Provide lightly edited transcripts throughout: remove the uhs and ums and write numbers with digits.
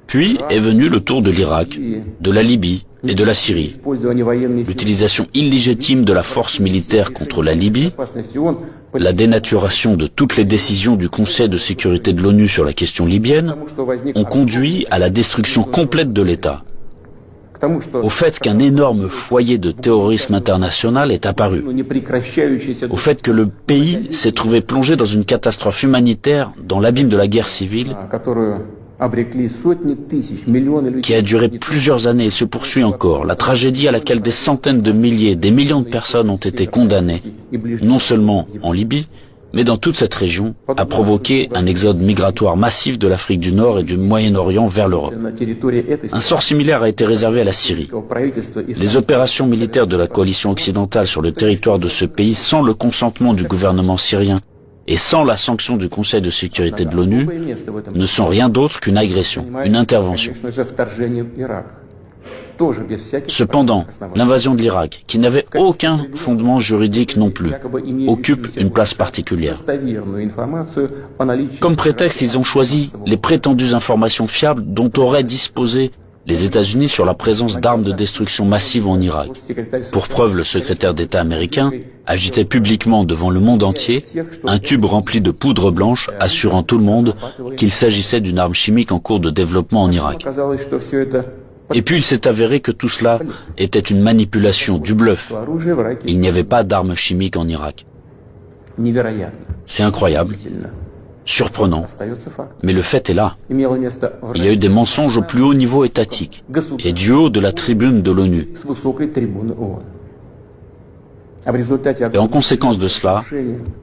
Puis est venu le tour de l'Irak, de la Libye et de la Syrie. L'utilisation illégitime de la force militaire contre la Libye, la dénaturation de toutes les décisions du Conseil de sécurité de l'ONU sur la question libyenne ont conduit à la destruction complète de l'État, au fait qu'un énorme foyer de terrorisme international est apparu, au fait que le pays s'est trouvé plongé dans une catastrophe humanitaire dans l'abîme de la guerre civile qui a duré plusieurs années et se poursuit encore, la tragédie à laquelle des centaines de milliers, des millions de personnes ont été condamnées, non seulement en Libye, mais dans toute cette région, a provoqué un exode migratoire massif de l'Afrique du Nord et du Moyen-Orient vers l'Europe. Un sort similaire a été réservé à la Syrie. Les opérations militaires de la coalition occidentale sur le territoire de ce pays, sans le consentement du gouvernement syrien et sans la sanction du Conseil de sécurité de l'ONU, ne sont rien d'autre qu'une agression, une intervention. Cependant, l'invasion de l'Irak, qui n'avait aucun fondement juridique non plus, occupe une place particulière. Comme prétexte, ils ont choisi les prétendues informations fiables dont auraient disposé les États-Unis sur la présence d'armes de destruction massive en Irak. Pour preuve, le secrétaire d'État américain agitait publiquement devant le monde entier un tube rempli de poudre blanche assurant tout le monde qu'il s'agissait d'une arme chimique en cours de développement en Irak. Et puis il s'est avéré que tout cela était une manipulation, du bluff. Il n'y avait pas d'armes chimiques en Irak. C'est incroyable, surprenant, mais le fait est là. Il y a eu des mensonges au plus haut niveau étatique et du haut de la tribune de l'ONU. Et en conséquence de cela,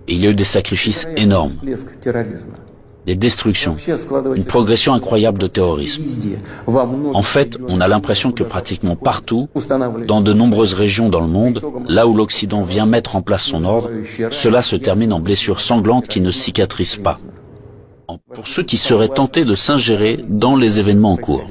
il y a eu des sacrifices énormes, des destructions, une progression incroyable de terrorisme. En fait, on a l'impression que pratiquement partout, dans de nombreuses régions dans le monde, là où l'Occident vient mettre en place son ordre, cela se termine en blessures sanglantes qui ne cicatrisent pas. Pour ceux qui seraient tentés de s'ingérer dans les événements en cours.